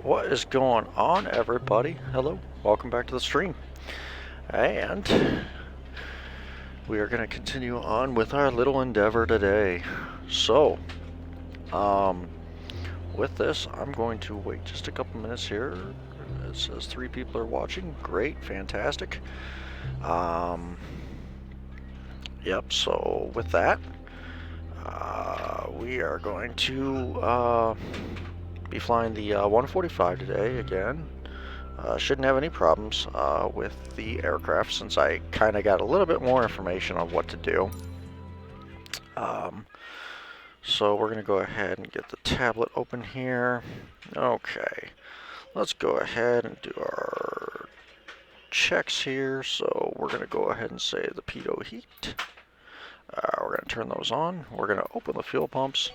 What is going on, everybody? Hello, welcome back to the stream. And we are going to continue on with our little endeavor today. So, with this, I'm going to wait just a couple minutes here. It says 3 people are watching. Great, fantastic. Yep, so with that, we are going to be flying the 145 today again. Shouldn't have any problems with the aircraft since I kind of got a little bit more information on what to do. So we're going to go ahead and get the tablet open here. Okay, let's go ahead and do our checks here. So we're going to go ahead and say the pitot heat. We're going to turn those on. We're going to open the fuel pumps.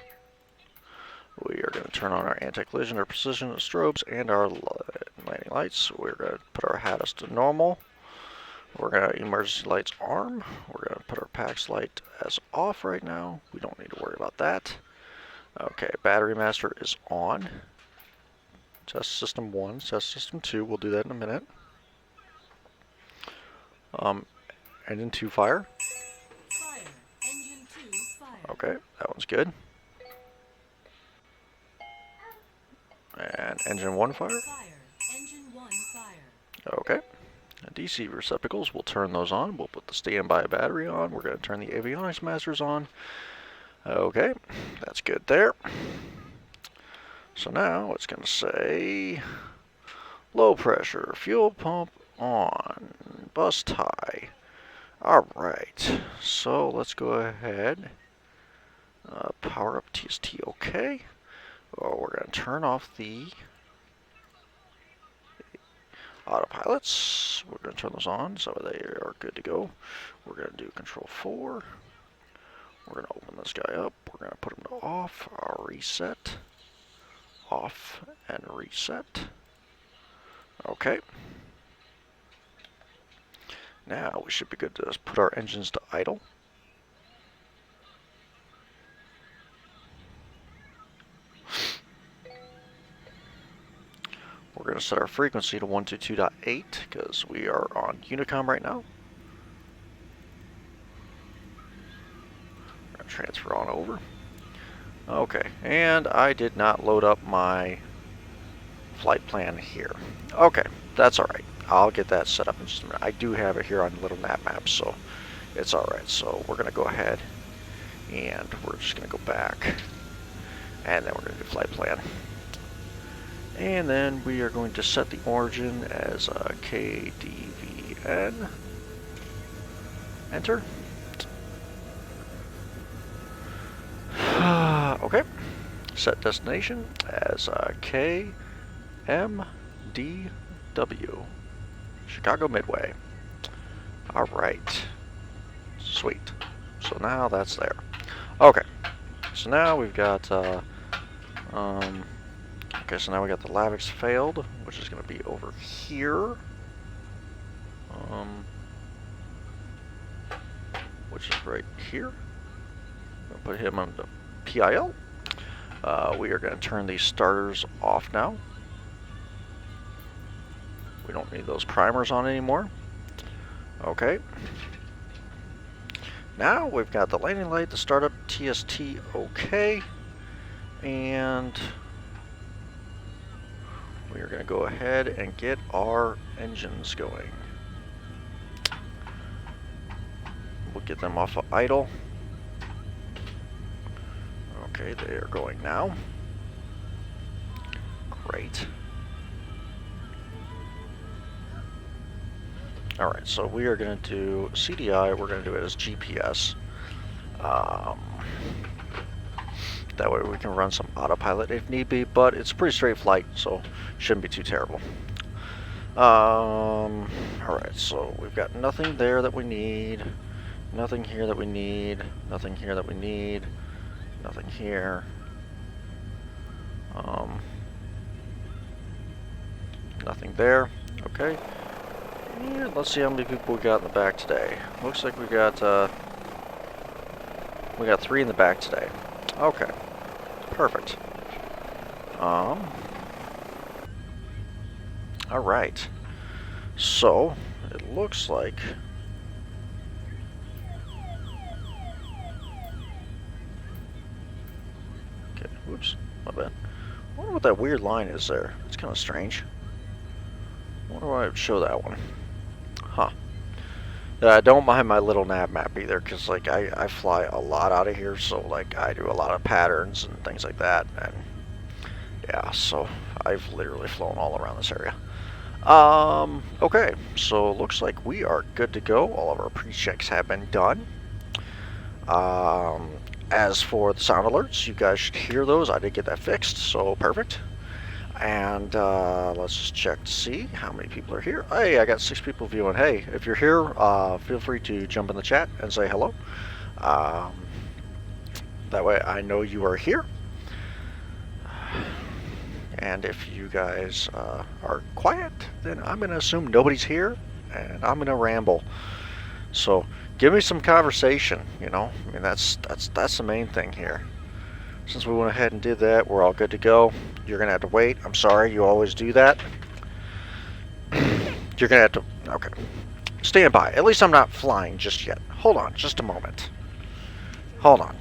We are going to turn on our anti-collision, our precision strobes, and our landing lights. We're going to put our HADAS to normal. We're going to emergency lights arm. We're going to put our PAX light as off right now. We don't need to worry about that. Okay, battery master is on. Test system 1, test system 2. We'll do that in a minute. Engine 2 fire. Engine 2 fire. Okay, that one's good. And engine 1 fire. Engine 1 fire. Okay. DC receptacles, we'll turn those on. We'll put the standby battery on. We're going to turn the avionics masters on. Okay, that's good there. So now it's going to say low pressure, fuel pump on, bus tie. Alright, so let's go ahead. Power up TST, okay. We're going to turn off the autopilots. We're going to turn those on so they are good to go. We're going to do control 4. We're going to open this guy up. We're going to put him to off, reset, off, and reset. Okay. Now we should be good to just put our engines to idle. We're going to set our frequency to 122.8 because we are on Unicom right now. We're going to transfer on over. Okay, and I did not load up my flight plan here. Okay, that's alright. I'll get that set up in just a minute. I do have it here on little map, so it's alright. So we're going to go ahead and we're just going to go back and then we're going to do flight plan. And then we are going to set the origin as KDVN. Enter. Okay. Set destination as KMDW. Chicago Midway. Alright. Sweet. So now that's there. Okay. So now we've got okay, so now we got the Lavix failed, which is going to be over here. which is right here. We'll put him on the PIL. We are going to turn these starters off now. We don't need those primers on anymore. Okay. Now we've got the landing light, the startup TST okay. And we are going to go ahead and get our engines going. We'll get them off of idle. Okay, they are going now. Great. Alright, so we are going to do CDI, we're going to do it as GPS. That way we can run some autopilot if need be, but it's a pretty straight flight, so shouldn't be too terrible. Alright, so we've got nothing there that we need, nothing here that we need, nothing here that we need, nothing here. Nothing there. Okay. And let's see how many people we got in the back today. Looks like we got 3 in the back today. Okay. Perfect. Alright. So, it looks like okay, whoops, my bad. I wonder what that weird line is there. It's kind of strange. I wonder why I would show that one. Huh. Don't mind my little nav map either, because like I fly a lot out of here, so like I do a lot of patterns and things like that, and yeah, so I've literally flown all around this area. Okay, so looks like we are good to go. All of our pre-checks have been done. As for the sound alerts, you guys should hear those. I did get that fixed, so perfect. And let's just check to see how many people are here. Hey, I got 6 people viewing. Hey, if you're here, feel free to jump in the chat and say hello. That way I know you are here. And if you guys are quiet, then I'm going to assume nobody's here, and I'm going to ramble. So give me some conversation, you know. I mean, that's the main thing here. Since we went ahead and did that, we're all good to go. You're going to have to wait. I'm sorry, you always do that. You're going to have to... Okay. Stand by. At least I'm not flying just yet. Hold on, just a moment. Hold on.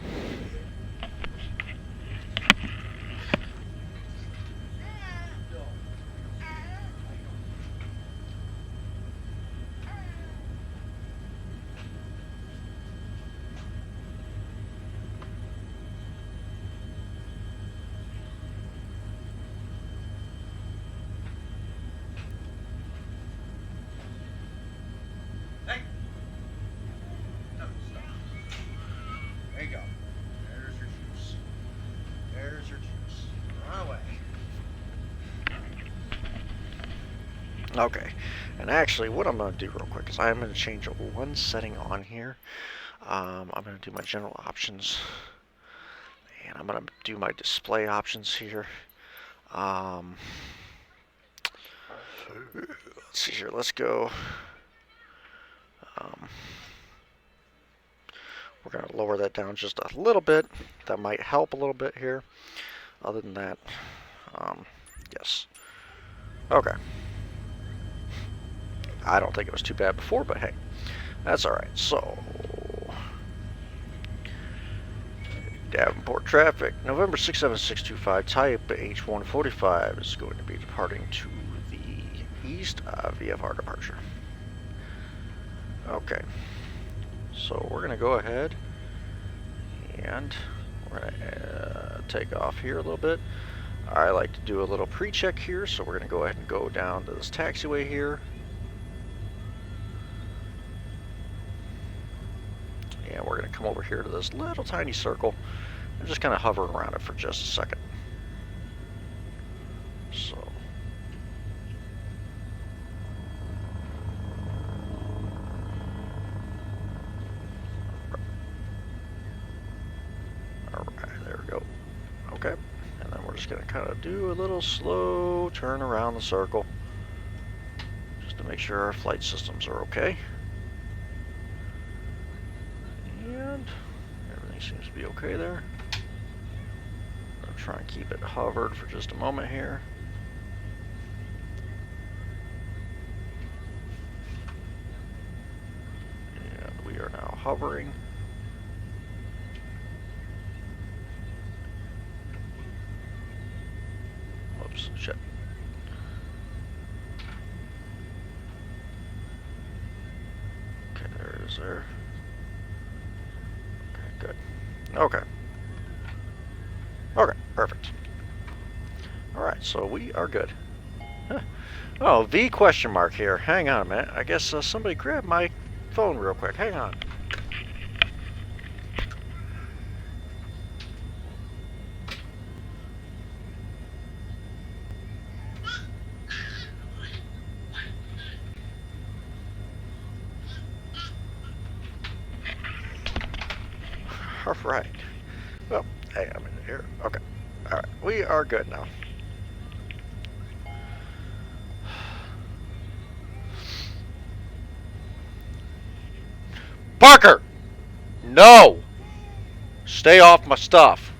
There you go. There's your juice. There's your juice. Run away. Okay. And actually, what I'm going to do real quick is I'm going to change one setting on here. I'm going to do my general options. And I'm going to do my display options here. Let's see here. Let's go. We're going to lower that down just a little bit. That might help a little bit here. Other than that, yes. Okay. I don't think it was too bad before, but hey, that's alright. So, Davenport traffic, November 67625, type h145 is going to be departing to the east, VFR departure. Okay. So we're going to go ahead and we're going to take off here a little bit. I like to do a little pre-check here, so we're going to go ahead and go down to this taxiway here. And we're going to come over here to this little tiny circle and just kind of hover around it for just a second. So. Alright, there we go. Okay. And then we're just going to kind of do a little slow turn around the circle just to make sure our flight systems are okay. And everything seems to be okay there. I'm gonna try and keep it hovered for just a moment here. And we are now hovering. Whoops, shit. Okay, there it is there. Okay, good. Okay. Okay, perfect. Alright, so we are good. Huh. Oh, V question mark here. Hang on a minute. I guess somebody grabbed my phone real quick. Hang on. Alright. Well, hey, I'm in here. Okay. Alright, we are good now. Parker! No! Stay off my stuff.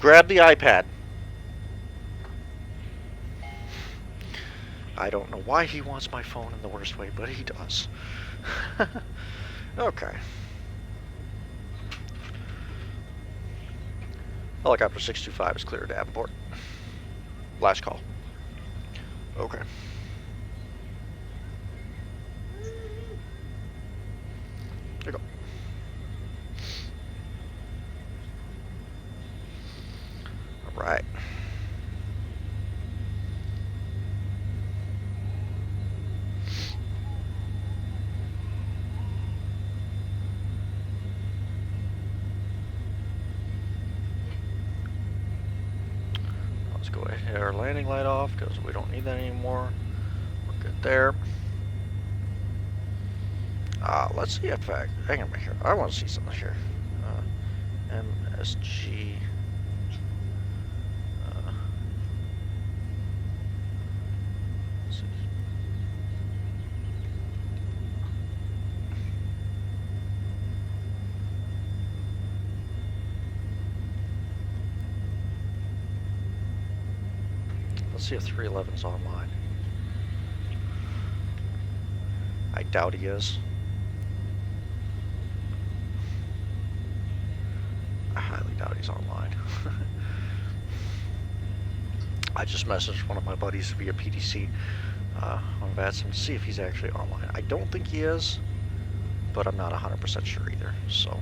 Grab the iPad. I don't know why he wants my phone in the worst way, but he does. Okay. Helicopter 625 is clear to Davenport. Last call. Okay. There you go. All right. Let's go ahead and hit our landing light off because we don't need that anymore. We're good there. Let's see if hang on here. I want to see something here. MSG. Let's see. Let's see if 311's online. I doubt he is. I highly doubt he's online. I just messaged one of my buddies via PDC on vatsim to see if he's actually online. I don't think he is, but I'm not 100% sure either. So,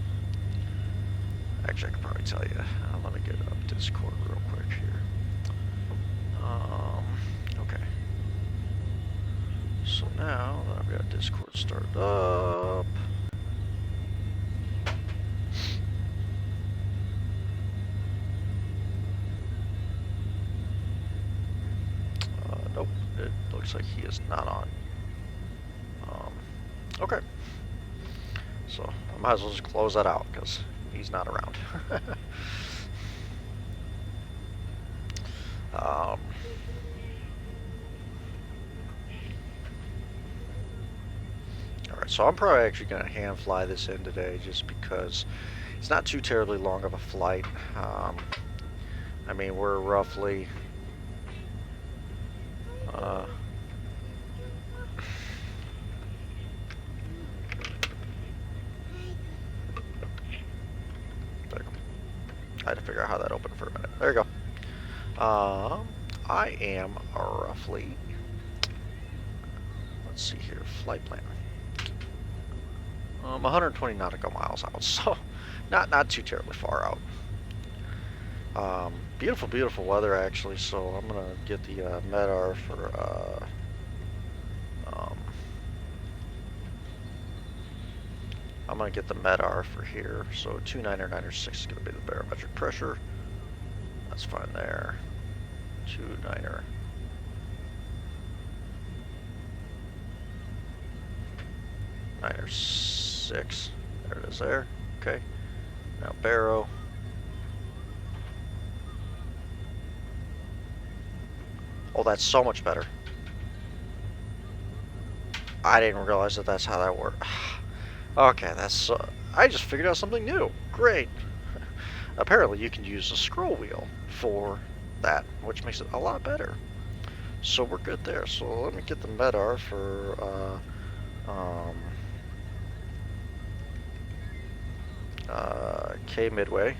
actually, I could probably tell you. Let me get up Discord real quick here. Okay. So now that I've got Discord started up. Nope, it looks like he is not on. Okay. So I might as well just close that out because he's not around. Alright, so I'm probably actually going to hand fly this in today just because it's not too terribly long of a flight. I mean, we're roughly there you go. I had to figure out how that opened for a minute. There you go. I am roughly, let's see here, flight plan. 120 nautical miles out, so not too terribly far out. Beautiful, beautiful weather actually. So I'm gonna get the MEDAR for I'm gonna get the MEDAR for here. So 299.6 is gonna be the barometric pressure. That's fine there. 29er. Niner 6. There it is there. Okay. Now baro. Oh, that's so much better. I didn't realize that that's how that worked. Okay, that's. I just figured out something new. Great. Apparently, you can use the scroll wheel for that, which makes it a lot better. So we're good there. So let me get the medar for K Midway.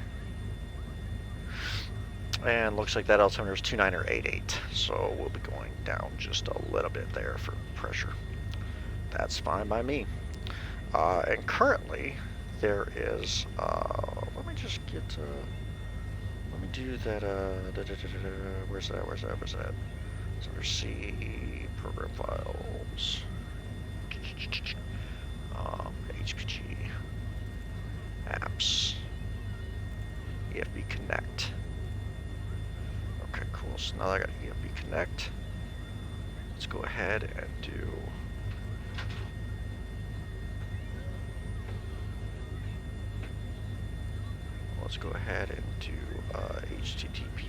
And looks like that altimeter is 29 or 88. So we'll be going down just a little bit there for pressure. That's fine by me. And currently, there is, let me just get, let me do that, where's that? It's under C, program files, HPG, apps, EFB Connect. Okay, cool, so now that I got EFB Connect, let's go ahead and do let's go ahead and do HTTP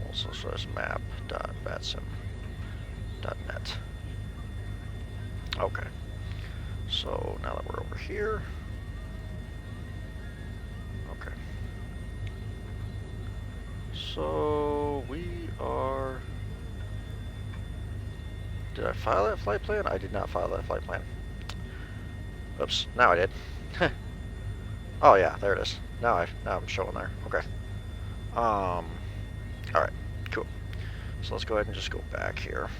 also says map.vatsim.net. Okay, so now that we're over here, okay, so we are. Did I file that flight plan? I did not file that flight plan. Oops, now I did. Oh yeah, there it is. Now I'm showing there. Okay. Alright, cool. So let's go ahead and just go back here.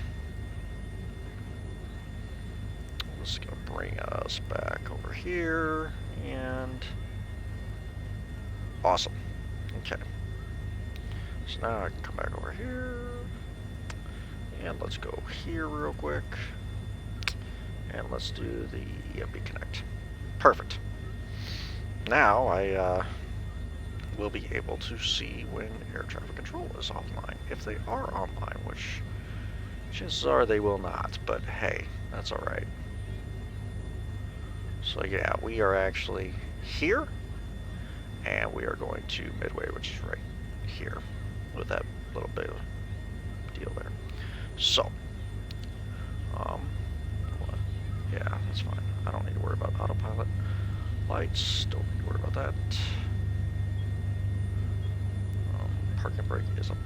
This is gonna bring us back over here, and awesome. Okay. So now I can come back over here, and let's go here real quick, and let's do the EFB Connect. Perfect. Now I will be able to see when air traffic control is offline, if they are online, which chances are they will not, but hey, that's alright. So yeah, we are actually here, and we are going to Midway, which is right here, with that little bit of deal there. So, yeah, that's fine. I don't need to worry about autopilot. Lights, don't need to worry about that. Parking brake is up.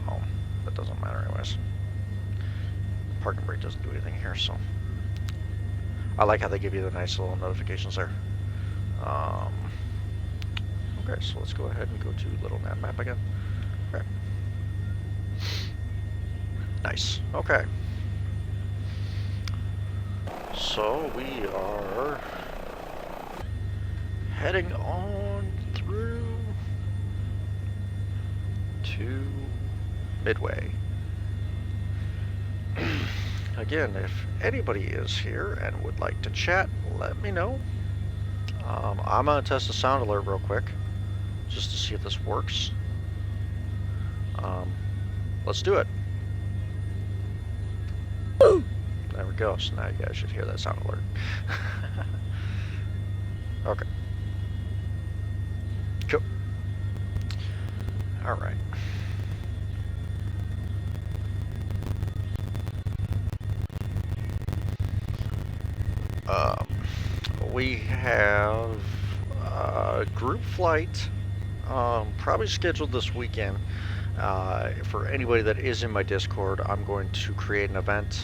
Oh, that doesn't matter anyways. Parking brake doesn't do anything here, so. I like how they give you the nice little notifications there. Okay, so let's go ahead and go to Little Nav Map again. Okay. Nice. Okay. So we are heading on through to Midway. Again, if anybody is here and would like to chat, let me know. I'm going to test the sound alert real quick, just to see if this works. Let's do it. There we go. So now you guys should hear that sound alert. Okay. Cool. All right. We have a group flight probably scheduled this weekend. For anybody that is in my Discord, I'm going to create an event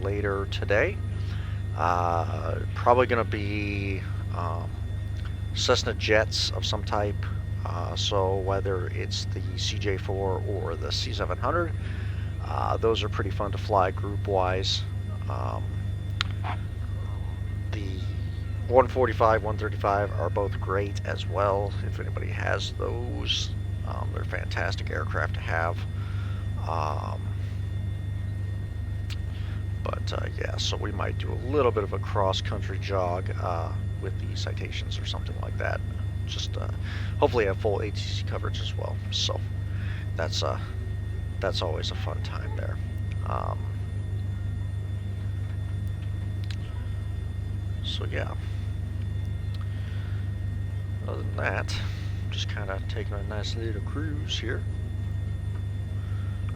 later today. Probably going to be Cessna jets of some type. So whether it's the CJ4 or the C700, those are pretty fun to fly group-wise. The 145, 135 are both great as well. If anybody has those, they're fantastic aircraft to have. Yeah, so we might do a little bit of a cross-country jog with the citations or something like that. Just hopefully have full ATC coverage as well. So that's always a fun time there. So yeah. Other than that, just kind of taking a nice little cruise here.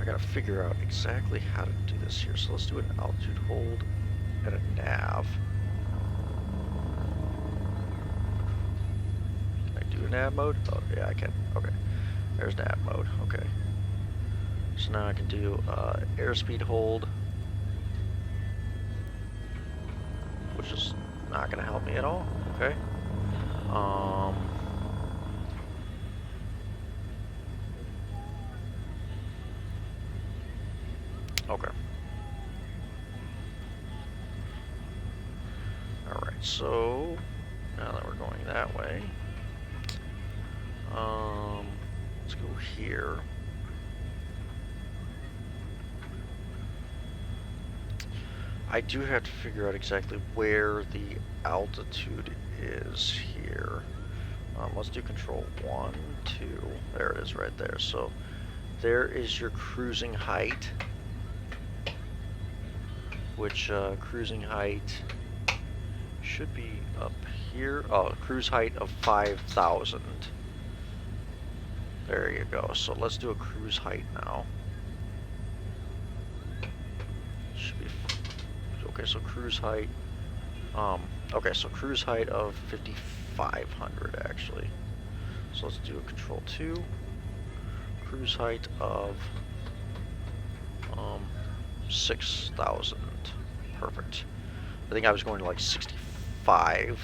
I gotta figure out exactly how to do this here. So let's do an altitude hold and a nav. Can I do a nav mode? Oh, yeah, I can. Okay. There's nav mode. Okay. So now I can do airspeed hold, which is not gonna help me at all. Okay. Okay. Alright, so now that we're going that way, let's go here. I do have to figure out exactly where the altitude is here. Let's do control 1, 2. There it is right there. So there is your cruising height, which cruising height should be up here. Oh, cruise height of 5,000. There you go. So let's do a cruise height now. Should be okay. So cruise height. Okay, so cruise height of 5,500 actually. So let's do a control 2. Cruise height of 6,000. Perfect. I think I was going to like 65.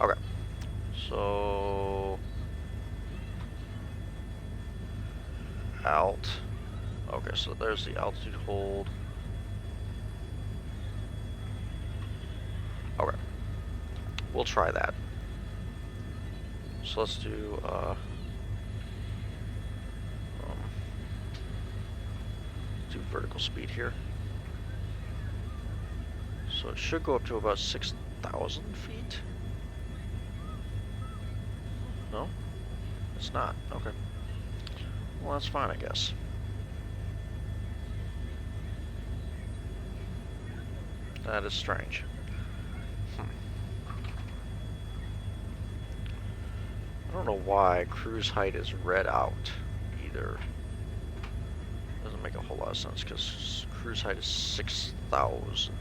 Okay. So alt. Okay, so there's the altitude hold. Okay. We'll try that. So let's do vertical speed here. So it should go up to about 6,000 feet. No? It's not. Okay. Well, that's fine, I guess. That is strange. I don't know why cruise height is read out either. Doesn't make a whole lot of sense because cruise height is 6,000.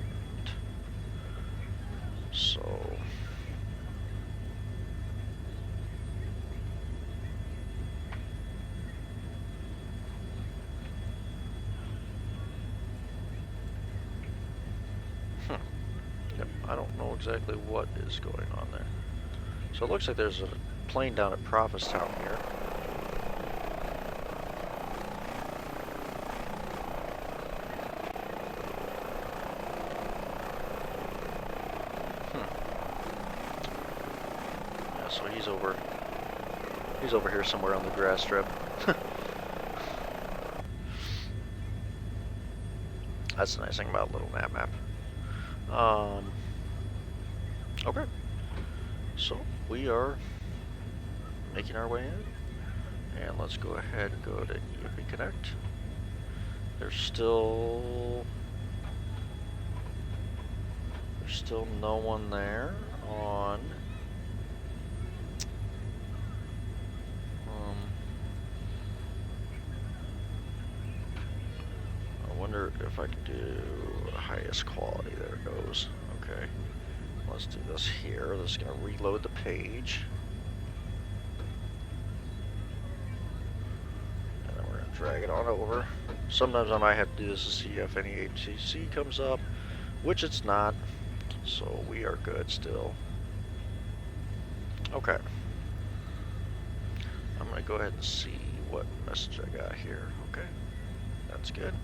So yep, I don't know exactly what is going on there. So it looks like there's a plane down at Provincetown here. Yeah, so he's over here somewhere on the grass strip. That's the nice thing about a little nav map. Okay. So we are making our way in, and let's go ahead and go to EFB Connect. There's still no one there on I wonder if I can do highest quality. There it goes. Okay. Let's do this here. This is going to reload the page. And then we're going to drag it on over. Sometimes I might have to do this to see if any HCC comes up, which it's not. So we are good still. Okay. I'm going to go ahead and see what message I got here. Okay. That's good.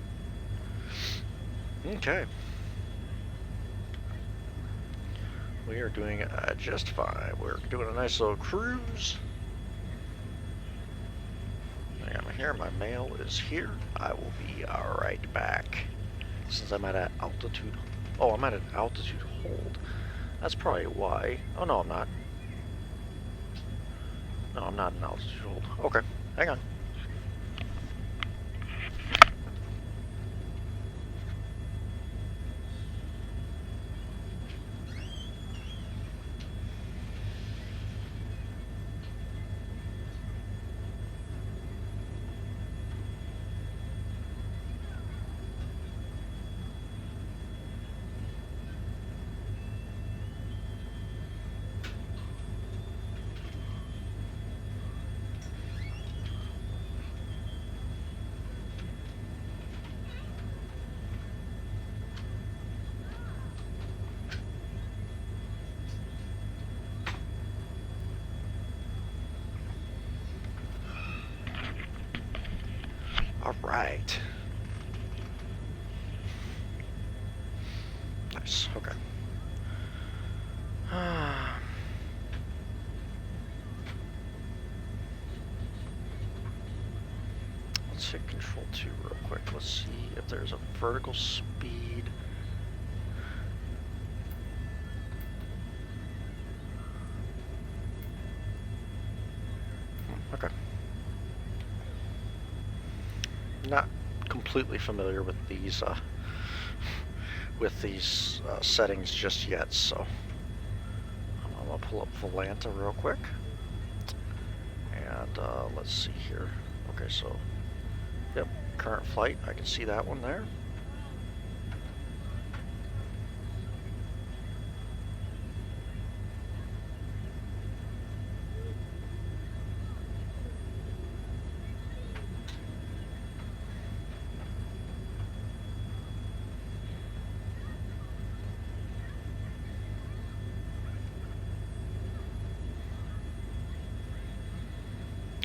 Okay. We are doing just fine. We're doing a nice little cruise. I am here. My mail is here. I will be right back. Since I'm at an altitude. Oh, I'm at an altitude hold. That's probably why. Oh, no, I'm not. No, I'm not in altitude hold. Okay, hang on. Alright. Nice, okay. Let's hit Control 2 real quick. Let's see if there's a vertical speed. Okay. Not completely familiar with these settings just yet, so I'm gonna pull up Volanta real quick, and let's see here. Okay, so yep, current flight. I can see that one there.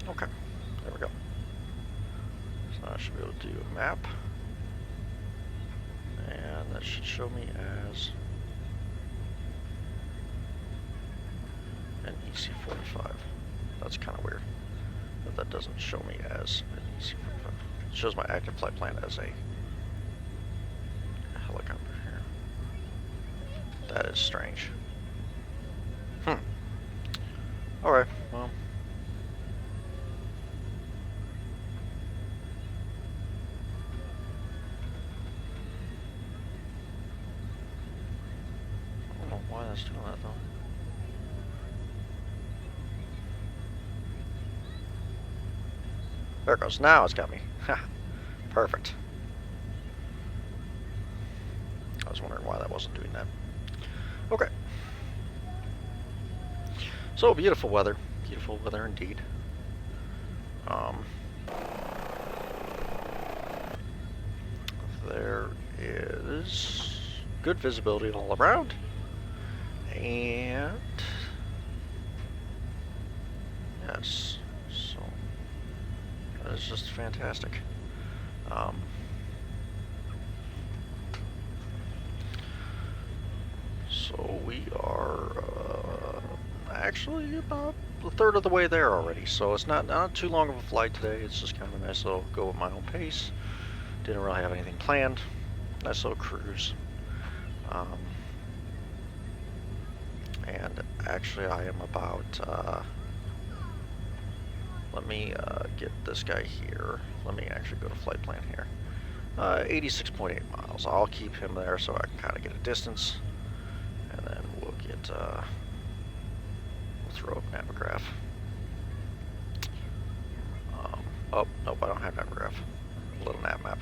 Okay, there we go. So now I should be able to do a map. And that should show me as an EC45. That's kind of weird. But that doesn't show me as an EC45. It shows my active flight plan as a helicopter here. That is strange. Alright, well. I don't know why that's doing that though. There it goes. Now it's got me. Perfect. I was wondering why that wasn't doing that. Okay. So beautiful weather indeed. There is good visibility all around, and yes, so that is just fantastic. So we are actually about a third of the way there already, so it's not too long of a flight today. It's just kind of a nice little go at my own pace. Didn't really have anything planned. Nice little cruise. And actually I am about, let me get this guy here. Let me actually go to flight plan here. 86.8 miles. I'll keep him there so I can kind of get a distance. And then we'll get, we'll throw up Navigraph. Oh, nope, I don't have Navigraph. A little nav map.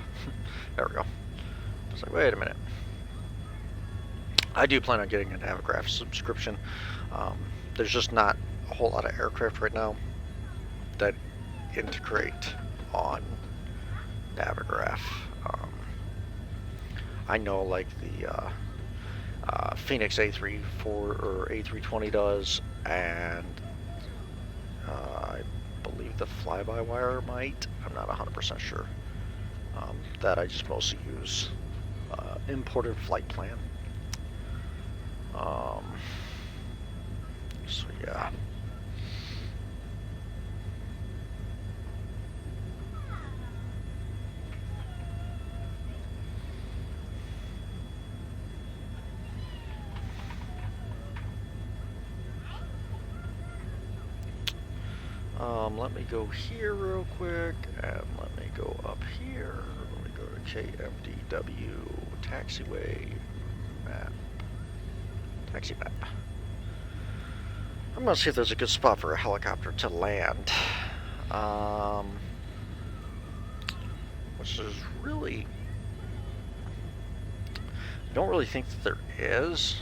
There we go. I was like, wait a minute. I do plan on getting a Navigraph subscription. There's just not a whole lot of aircraft right now that integrate on Navigraph. I know like the Phoenix A34 or A320 does, and I believe the fly-by-wire might. I'm not 100% sure. That I just mostly use imported flight plan. So yeah. Let me go here real quick, and let me go up here. Let me go to KMDW taxiway map. Taxi map. I'm gonna see if there's a good spot for a helicopter to land. Which is really, I don't really think that there is.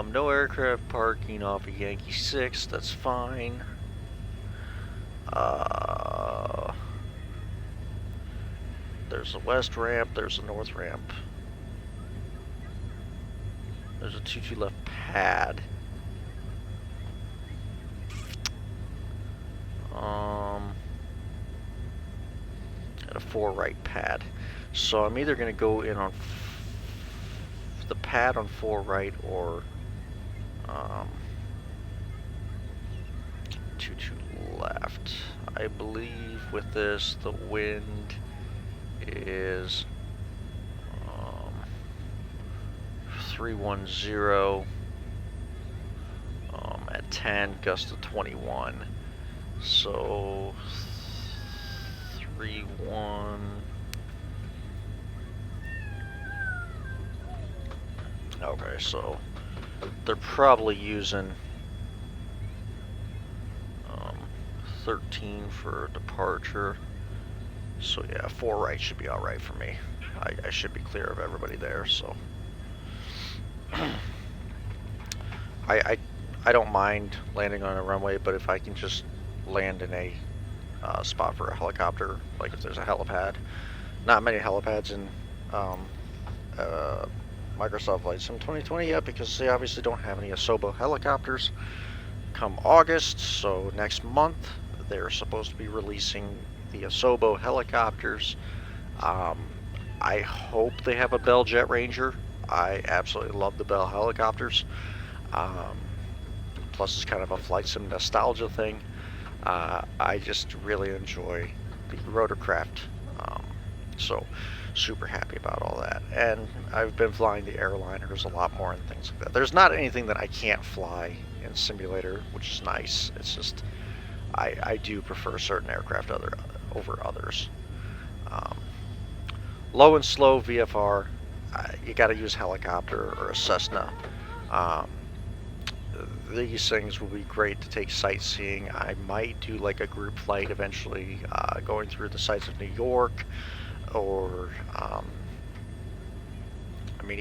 No aircraft parking off of Yankee 6, that's fine. There's a west ramp, there's a north ramp. There's a 22 left pad. And a 4 right pad. So I'm either going to go in on the pad on 4 right or 2 left. I believe with this the wind is 310 at 10, gust of 21. So 3-1. Okay, so they're probably using 13 for departure. So yeah, 4 right should be all right for me. I should be clear of everybody there. So I don't mind landing on a runway, but if I can just land in a spot for a helicopter, like if there's a helipad. Not many helipads in Microsoft Flight Sim 2020 yet because they obviously don't have any Asobo helicopters. Come August, so next month, they're supposed to be releasing the Asobo helicopters. I hope they have a Bell Jet Ranger. I absolutely love the Bell helicopters. Plus, it's kind of a flight sim nostalgia thing. I just really enjoy the rotorcraft. So, super happy about all that. And I've been flying the airliners a lot more and things like that. There's not anything that I can't fly in simulator, which is nice. It's just I do prefer certain aircraft over others. Low and slow VFR, you got to use helicopter or a Cessna. These things will be great to take sightseeing. I might do like a group flight eventually, going through the sights of New York, or I mean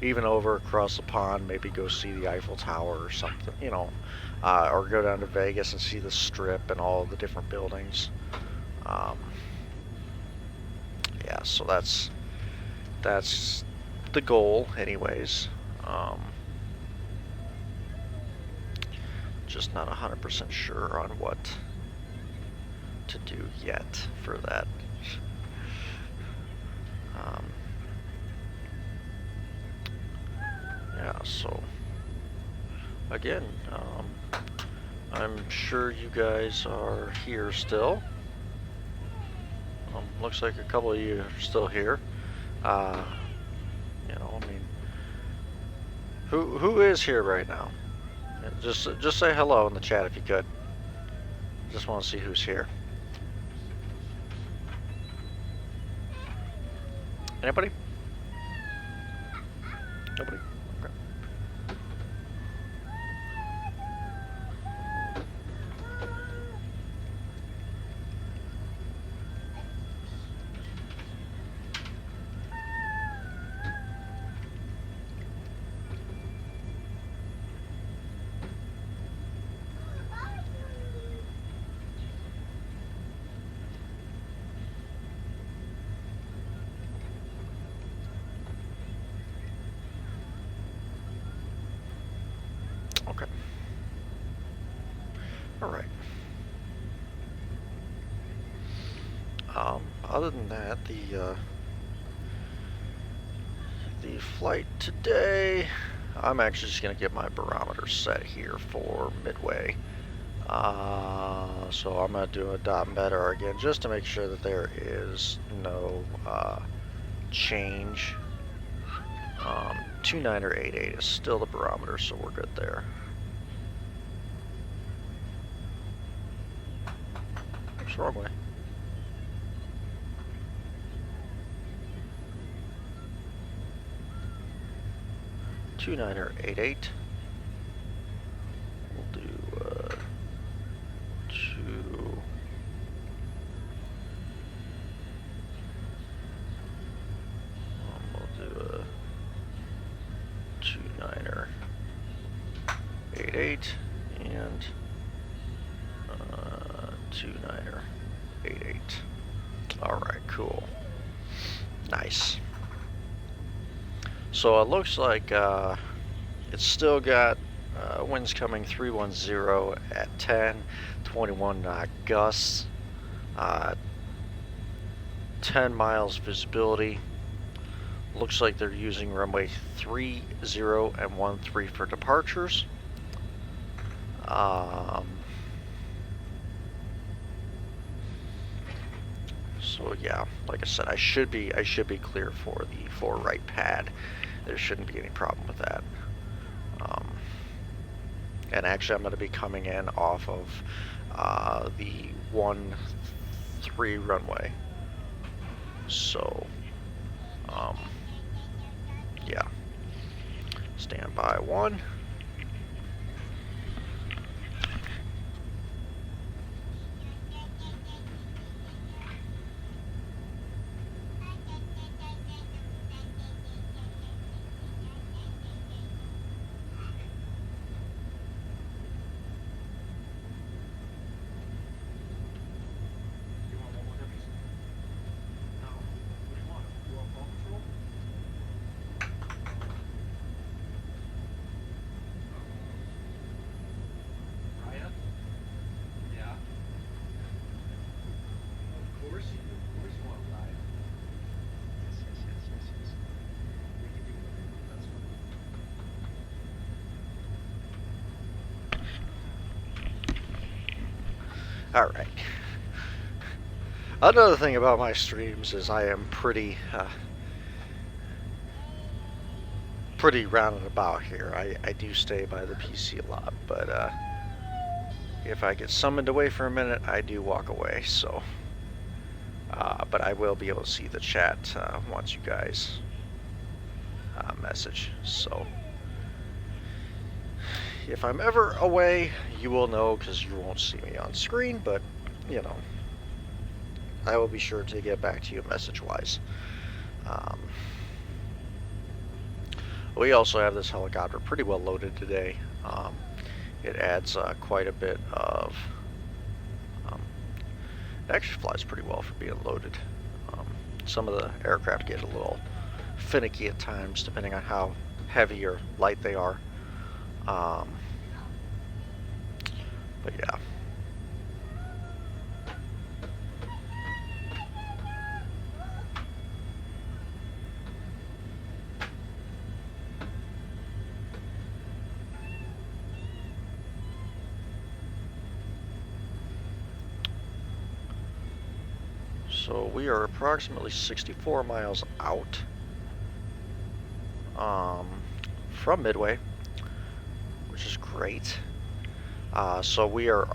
even over across the pond, maybe go see the Eiffel Tower or something, or go down to Vegas and see the Strip and all the different buildings. Yeah, so that's the goal, anyways. Just not 100% sure on what to do yet for that. Yeah, so again, I'm sure you guys are here still. Looks like a couple of you are still here. I mean, who is here right now? Just say hello in the chat if you could. Just want to see who's here. Anybody? Nobody? Okay. Okay. All right. Other than that, the flight today, I'm actually just gonna get my barometer set here for midway. So I'm gonna do a dot and better again just to make sure that there is no change. 29 or 88 is still the barometer, so we're good there. Oops, wrong way. Two-niner 88. We'll do two. We'll do a two-niner 88 and two-niner 88. All right, cool, nice. So it looks like it's still got Winds coming 310 at 10, 21 knot gusts, 10 miles visibility. Looks like they're using runway 30 and 13 for departures. So yeah, like I said, I should be clear for the 4 right pad. There shouldn't be any problem with that. And actually, I'm going to be coming in off of the 13 runway. So, yeah. Stand by 1. Alright. Another thing about my streams is I am pretty round and about here. I do stay by the PC a lot, but if I get summoned away for a minute, I do walk away, so but I will be able to see the chat once you guys message. So if I'm ever away, you will know because you won't see me on screen, but you know, I will be sure to get back to you message-wise. We also have this helicopter pretty well loaded today. It adds quite a bit of... it actually flies pretty well for being loaded. Some of the aircraft get a little finicky at times depending on how heavy or light they are. But yeah. So we are approximately 64 miles out from Midway, which is great. So we are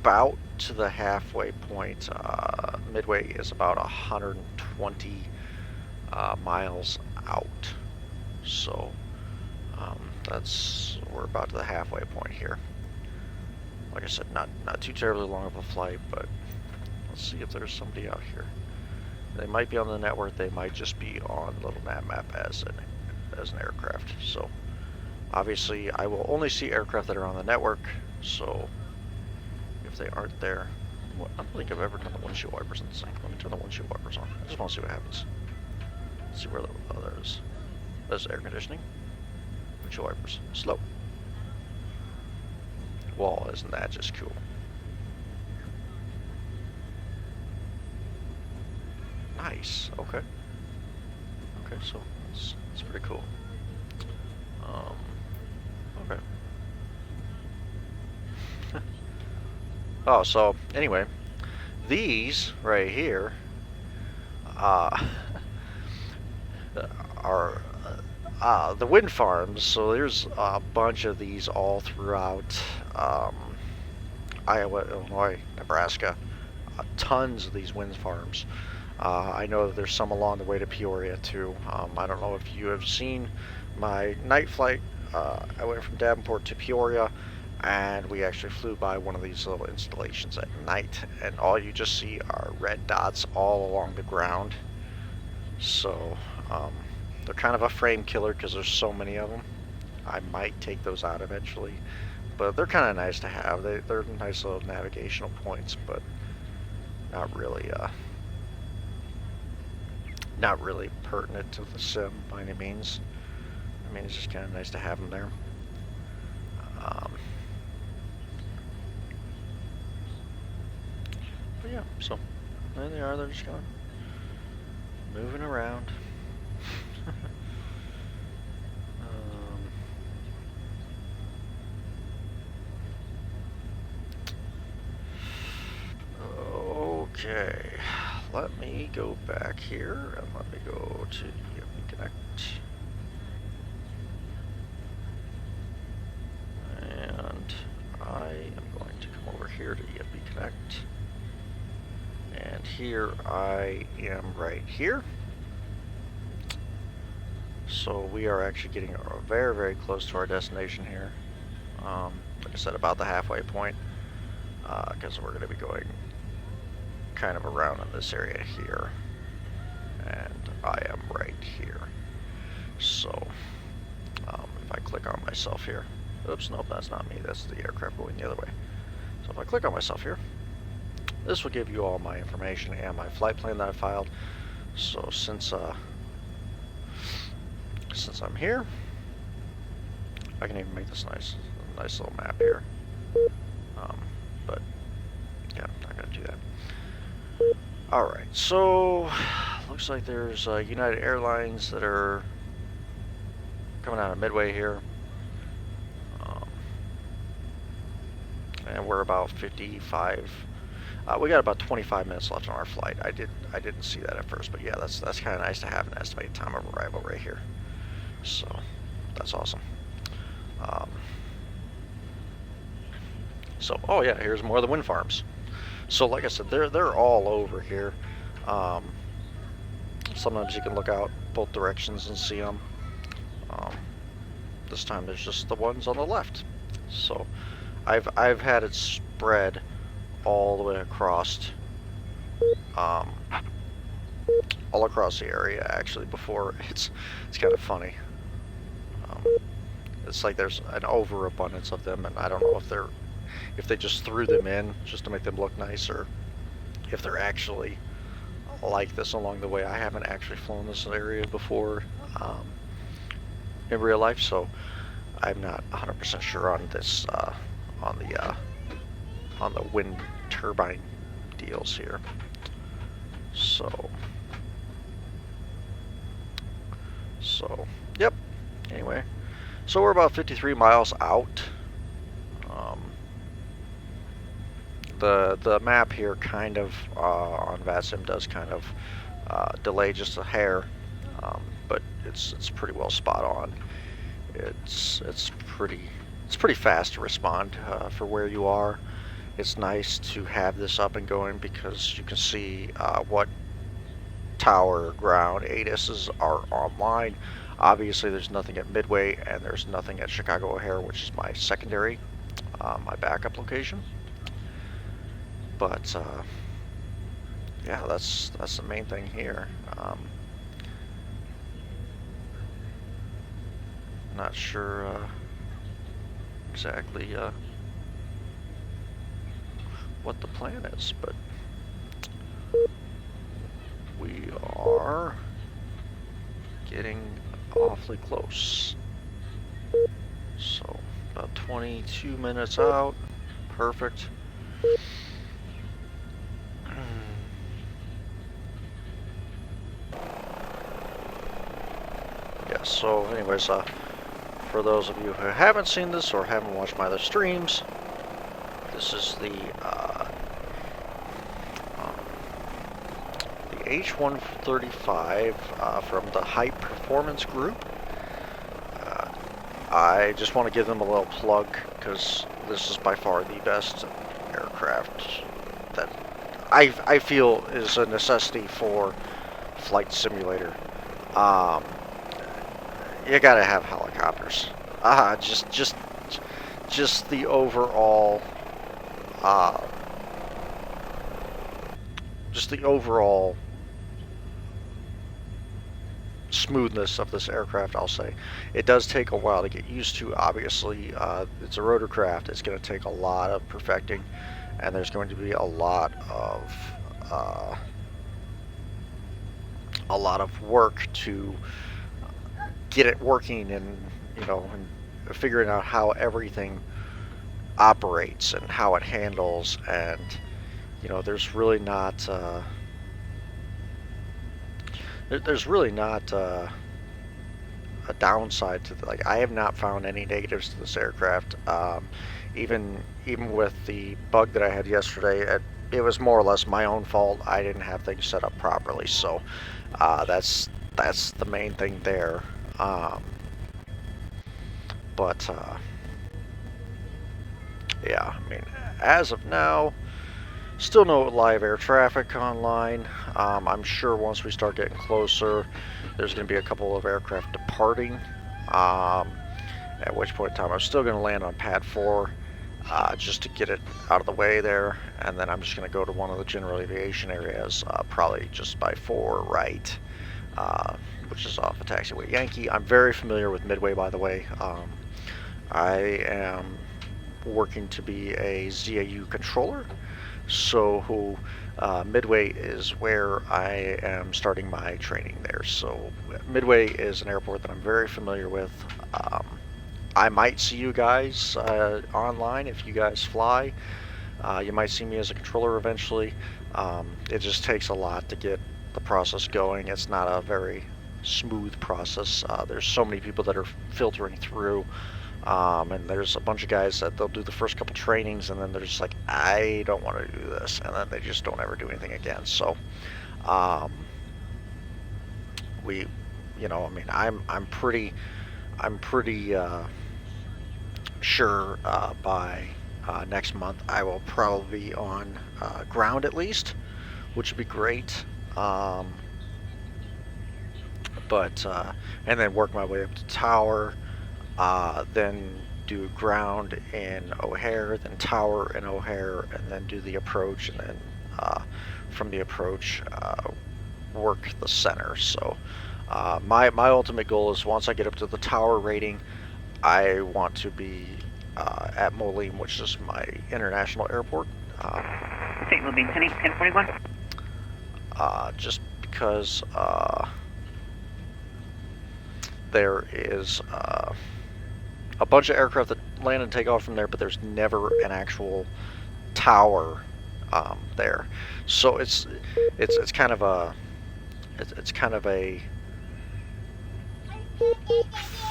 about to the halfway point. Midway is about 120 miles out. So we're about to the halfway point here. Like I said, not too terribly long of a flight, but let's see if there's somebody out here. They might be on the network. They might just be on Little Nav Map as an aircraft. So obviously, I will only see aircraft that are on the network. So if they aren't there, I don't think I've ever done the windshield wipers in this thing. Let me turn the windshield wipers on. I just want to see what happens. Let's see where there's air conditioning. Windshield wipers. Slow. Wall, isn't that just cool? Nice. Okay. Okay, so that's pretty cool. Okay. Oh, so anyway, these right here are the wind farms. So there's a bunch of these all throughout Iowa, Illinois, Nebraska. Tons of these wind farms. I know that there's some along the way to Peoria too. I don't know if you have seen my night flight. I went from Davenport to Peoria, and we actually flew by one of these little installations at night, and all you just see are red dots all along the ground. So they're kind of a frame killer because there's so many of them. I might take those out eventually, but they're kind of nice to have. They're nice little navigational points, but not really pertinent to the sim by any means. I mean, it's just kind of nice to have them there. But yeah, so there they are. They're just kind of moving around. Okay, let me go back here and let me go to EMP Connect. And I am going to come over here to EMP Connect. And here I am right here. So we are actually getting very, very close to our destination here. Like I said, about the halfway point, because we're going to be going kind of around in this area here. And I am right here. So if I click on myself here, oops, nope, that's not me, that's the aircraft going the other way. So if I click on myself here, this will give you all my information and my flight plan that I filed. So since I'm here, I can even make this nice little map here. But yeah, I'm not going to do that. Alright, so looks like there's United Airlines that are coming out of Midway here. And we're about 55. We got about 25 minutes left on our flight. I didn't see that at first, but yeah, that's kind of nice to have an estimated time of arrival right here. So that's awesome. So oh yeah, here's more of the wind farms. So like I said, they're all over here. Sometimes you can look out both directions and see them. This time there's just the ones on the left. So I've had it spread all the way across, all across the area actually before. It's kind of funny. It's like there's an overabundance of them, and I don't know if they just threw them in just to make them look nice, or if they're actually like this along the way. I haven't actually flown this area before in real life, so I'm not 100% sure on this on the wind turbine deals here. So yep. Anyway, so we're about 53 miles out. The map here kind of on vatsim does kind of delay just a hair, but it's pretty well spot on. It's pretty fast to respond for where you are. It's nice to have this up and going because you can see what tower, ground, ATISs are online. Obviously, there's nothing at Midway, and there's nothing at Chicago O'Hare, which is my secondary, my backup location. But yeah, that's the main thing here. Not sure exactly what the plan is, but we are getting awfully close. So about 22 minutes out. Perfect. Yeah, so anyways, for those of you who haven't seen this or haven't watched my other streams, this is the h135 from the Hype Performance Group. I just want to give them a little plug because this is by far the best aircraft that I feel is a necessity for flight simulator. You gotta have helicopters. Just the overall, smoothness of this aircraft, I'll say. It does take a while to get used to. Obviously, it's a rotorcraft. It's going to take a lot of perfecting, and there's going to be a lot of work to get it working, and and figuring out how everything operates and how it handles, and you know, there's really not there's really not a downside to like I have not found any negatives to this aircraft. Even with the bug that I had yesterday, it was more or less my own fault. I didn't have things set up properly, so that's the main thing there. But yeah, I mean, as of now, still no live air traffic online. I'm sure once we start getting closer, there's going to be a couple of aircraft departing. At which point in time, I'm still going to land on pad 4 just to get it out of the way there. And then I'm just going to go to one of the general aviation areas, probably just by 4 right, which is off of taxiway Yankee. I'm very familiar with Midway, by the way. I am working to be a ZAU controller. So Midway is where I am starting my training there. So Midway is an airport that I'm very familiar with. I might see you guys online if you guys fly. You might see me as a controller eventually. It just takes a lot to get the process going. It's not a very smooth process. There's so many people that are filtering through. And there's a bunch of guys that they'll do the first couple trainings and then they're just like, I don't want to do this, and then they just don't ever do anything again. So we, you know, I mean, I'm pretty sure by next month I will probably be on ground at least, which would be great. But and then work my way up to tower. Then do ground in O'Hare, then tower in O'Hare, and then do the approach, and then from the approach work the center. So my ultimate goal is once I get up to the tower rating, I want to be at Moline, which is my international airport. State will be 1041. Just because there is a bunch of aircraft that land and take off from there, but there's never an actual tower there. So it's kind of a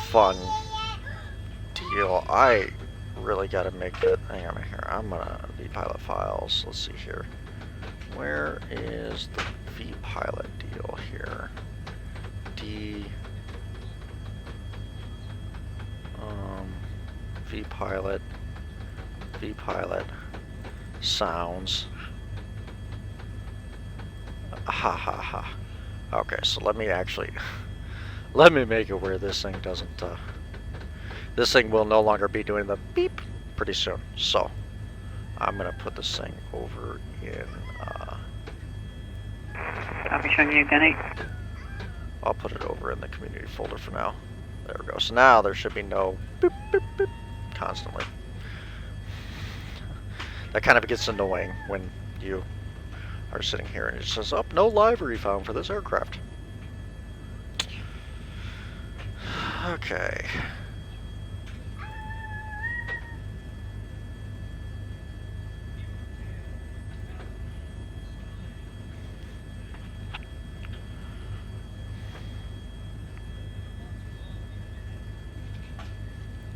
fun deal. I really got to make that. Hang on here. I'm gonna vPilot files. Let's see here. Where is the vPilot deal here? vPilot sounds. Ha ha ha. Okay, so let me make it where this thing doesn't. This thing will no longer be doing the beep pretty soon. So I'm gonna put this thing over in. I'll be showing you 10-8. I'll put it over in the community folder for now. There we go. So now there should be no beep, beep, beep constantly. That kind of gets annoying when you are sitting here and it says, "Oh, no livery found for this aircraft." Okay.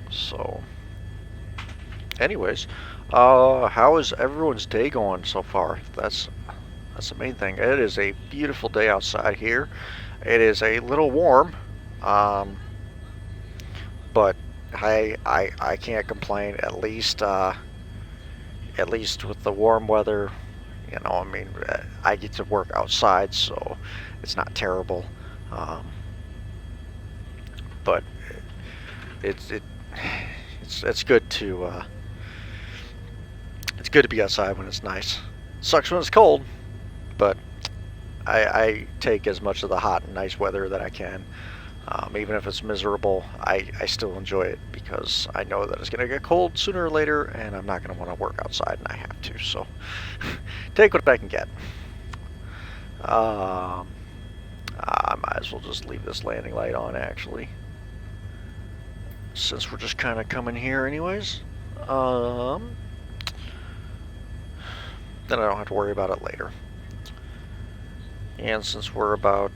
So, anyways, how is everyone's day going so far? That's the main thing. It is a beautiful day outside here. It is a little warm, but I can't complain. At least with the warm weather, you know. I mean, I get to work outside, so it's not terrible. But it's good to be outside when it's nice. Sucks when it's cold, but I take as much of the hot and nice weather that I can. Even if it's miserable, I still enjoy it because I know that it's going to get cold sooner or later, and I'm not going to want to work outside, and I have to. So take what I can get. I might as well just leave this landing light on, actually, since we're just kind of coming here anyways. then I don't have to worry about it later. And since we're about,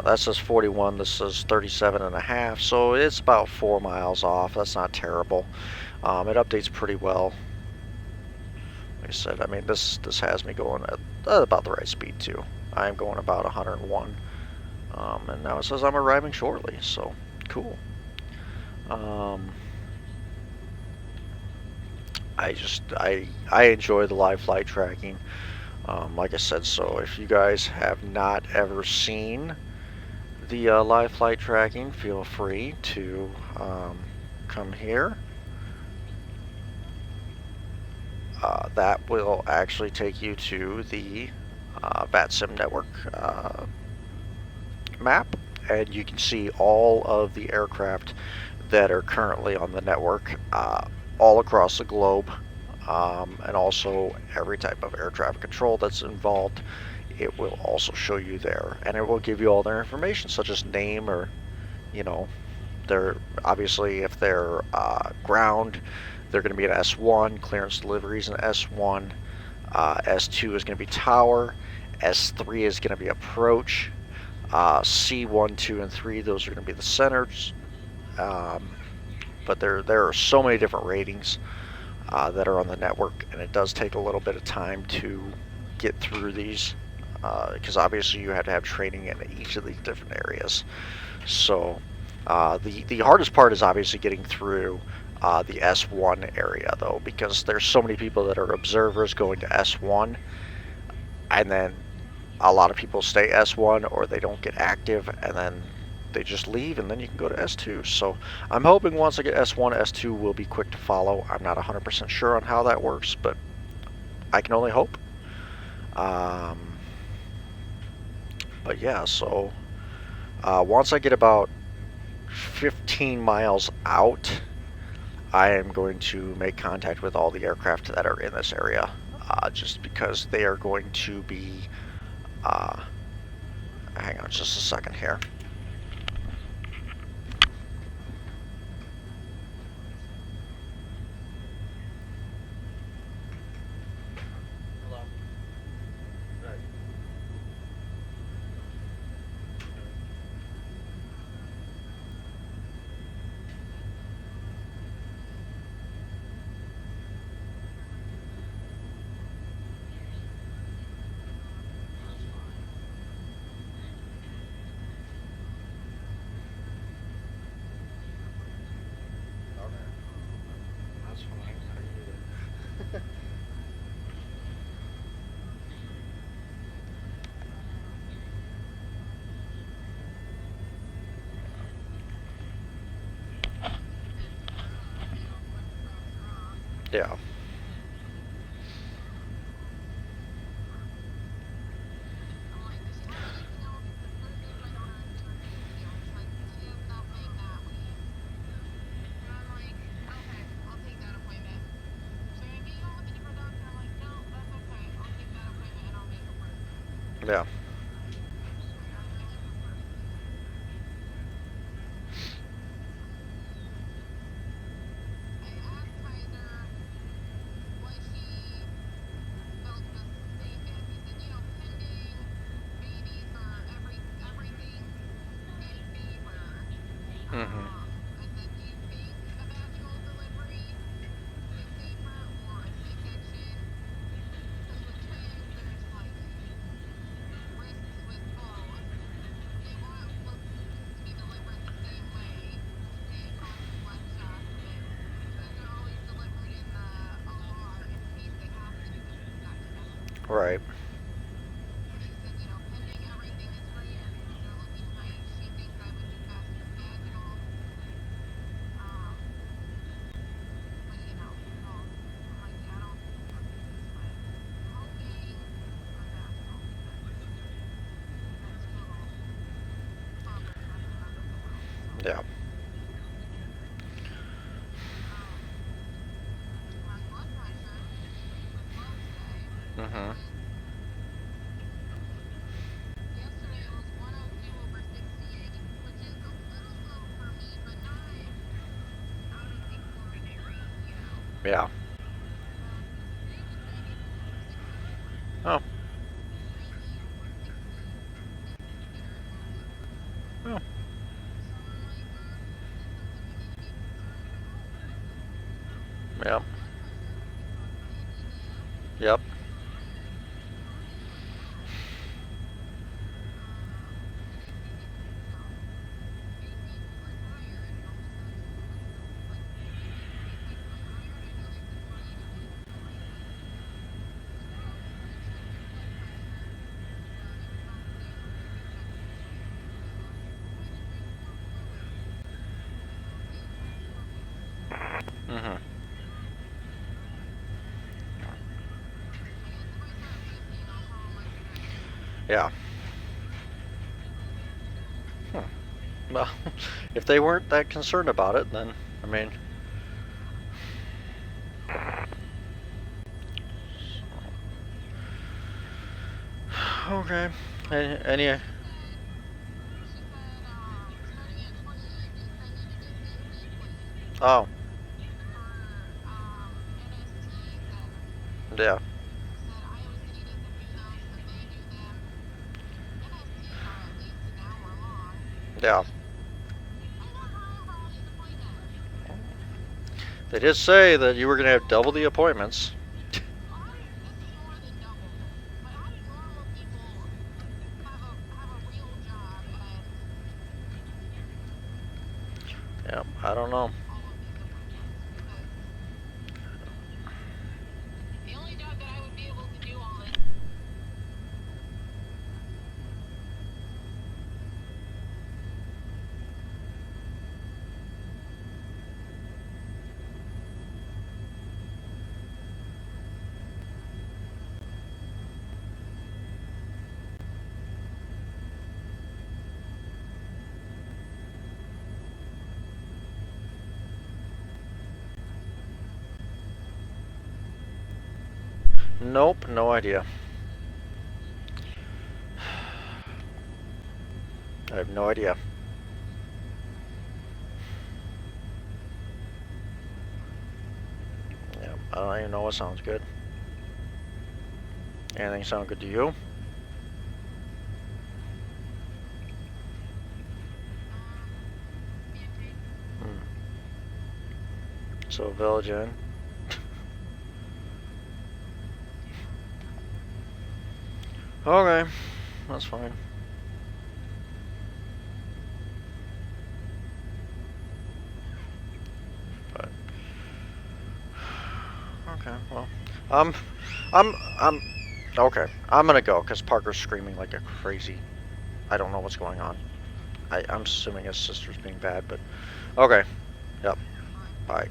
that says 41, this says 37 and a half, so it's about 4 miles off. That's not terrible. It updates pretty well. Like I said, I mean, this has me going at about the right speed too. I'm going about 101, and now it says I'm arriving shortly, so cool. I enjoy the live flight tracking. Like I said, so if you guys have not ever seen the live flight tracking, feel free to come here. That will actually take you to the vatsim network map, and you can see all of the aircraft that are currently on the network all across the globe, and also every type of air traffic control that's involved. It will also show you there, and it will give you all their information, such as name, or they're obviously, if they're ground, they're going to be an S1. Clearance deliveries an S1. S2 is going to be tower. S3 is going to be approach. C1, 2, and 3, those are going to be the centers. But there are so many different ratings that are on the network, and it does take a little bit of time to get through these, because obviously you have to have training in each of these different areas. So the hardest part is obviously getting through the S1 area, though, because there's so many people that are observers going to S1, and then a lot of people stay S1 or they don't get active, and then they just leave, and then you can go to S2. So I'm hoping once I get S1, S2 will be quick to follow. I'm not 100% sure on how that works, but I can only hope. But yeah, so once I get about 15 miles out, I am going to make contact with all the aircraft that are in this area, just because they are going to be, hang on just a second here. Hello. Right. That's fine. I can do that. Yeah. Yeah. Mm-hmm. Right. Yeah. Mm-hmm. Yeah. Oh. Oh. Yep. Yep. Mm-hmm. Yeah. Hmm. Well, if they weren't that concerned about it, then, I mean... Okay. Any... Oh. Yeah. Yeah. They did say that you were going to have double the appointments. Yeah, I don't know. Nope, no idea. I have no idea. Yeah, I don't even know what sounds good. Anything sound good to you? Hmm. So, Village Inn. Okay, that's fine. But okay, well, um, I'm okay. I'm gonna go because Parker's screaming like a crazy. I don't know what's going on. I'm assuming his sister's being bad, but okay. Yep. Bye.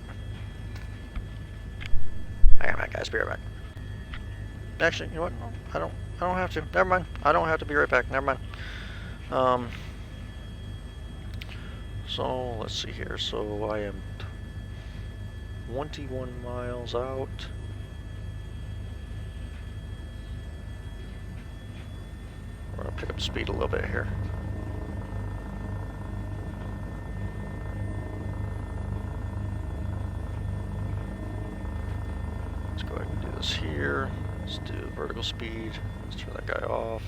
Hang on, guys. Be right back. Actually, you know what? No, I don't. I don't have to. Never mind. I don't have to be right back. Never mind. Um. So let's see here. So I am 21 miles out. We're gonna pick up speed a little bit here. Let's go ahead and do this here. Let's do vertical speed. Let's turn that guy off.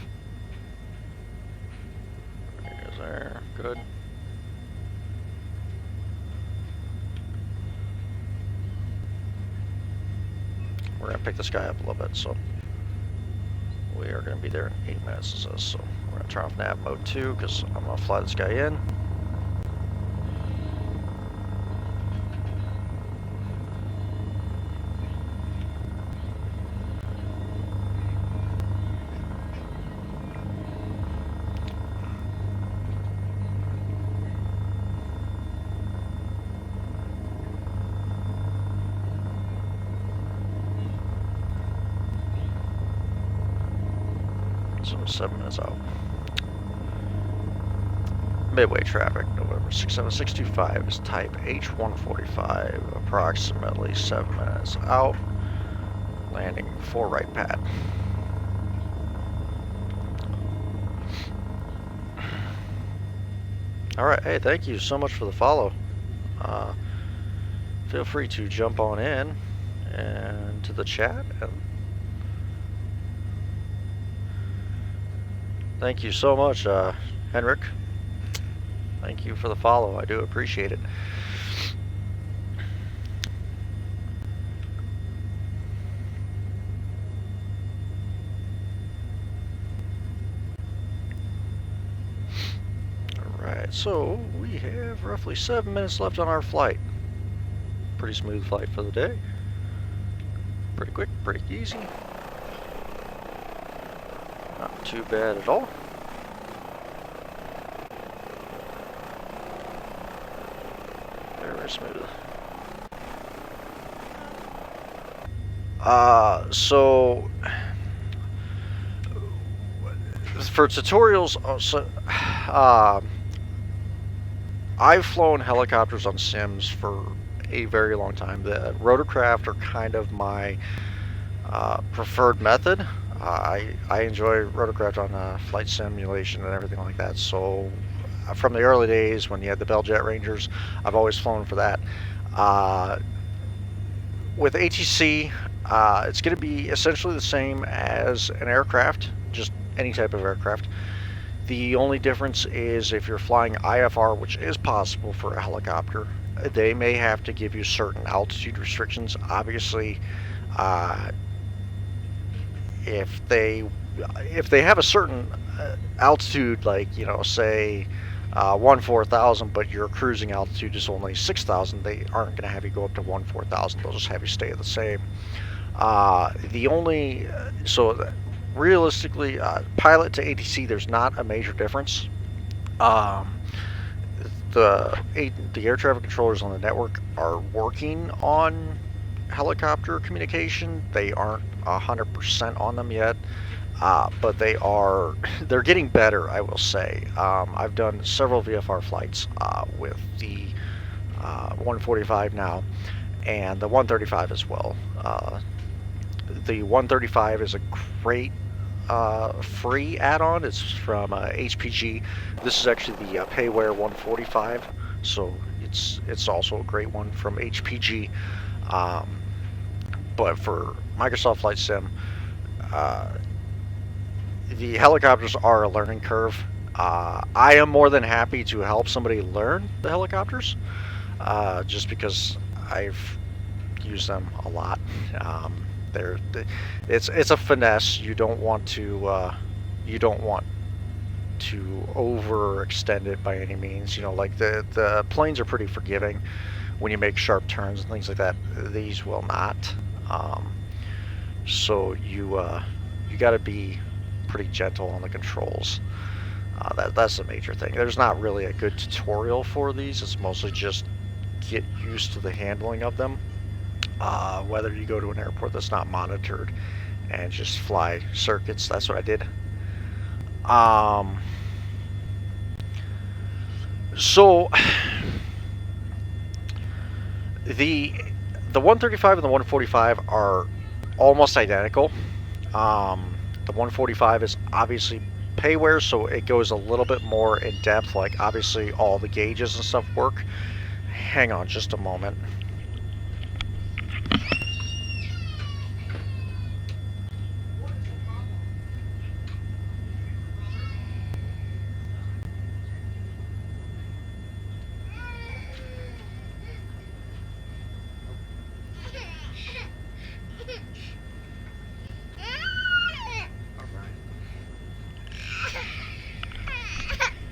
There he goes there. Good. We're gonna pick this guy up a little bit, so we are gonna be there in 8 minutes, it says. So we're gonna turn off nav mode 2 because I'm gonna fly this guy in. So 7 minutes out. Midway traffic, November 67625 is type H145, approximately 7 minutes out. Landing 4 right pad. Alright, hey, thank you so much for the follow. Feel free to jump on in and to the chat. And thank you so much, Henrik. Thank you for the follow. I do appreciate it. Alright, so we have roughly 7 minutes left on our flight. Pretty smooth flight for the day. Pretty quick, pretty easy. Not too bad at all. Very smooth. So for tutorials, I've flown helicopters on sims for a very long time. The rotorcraft are kind of my preferred method. I enjoy rotorcraft on flight simulation and everything like that. So from the early days when you had the Bell Jet Rangers, I've always flown for that. With ATC, it's going to be essentially the same as an aircraft, just any type of aircraft. The only difference is if you're flying IFR, which is possible for a helicopter, they may have to give you certain altitude restrictions. Obviously, if they have a certain altitude, like, you know, say 14,000, but your cruising altitude is only 6,000, they aren't going to have you go up to 14,000. They'll just have you stay the same. So realistically, pilot to ATC, there's not a major difference. The air traffic controllers on the network are working on helicopter communication. They aren't 100% on them yet, but they're getting better, I will say. I've done several VFR flights with the 145 now, and the 135 as well. The 135 is a great free add-on. It's from HPG. This is actually the Payware 145, so it's also a great one from HPG. But for Microsoft Flight Sim, the helicopters are a learning curve. I am more than happy to help somebody learn the helicopters, just because I've used them a lot. It's a finesse. You don't want to overextend it by any means. You know, like the planes are pretty forgiving when you make sharp turns and things like that. These will not. So you got to be pretty gentle on the controls. That's the major thing. There's not really a good tutorial for these. It's mostly just get used to the handling of them. Whether you go to an airport that's not monitored and just fly circuits, that's what I did. So the 135 and the 145 are almost identical. The 145 is obviously Payware, so it goes a little bit more in depth. Like, obviously all the gauges and stuff work. Hang on just a moment.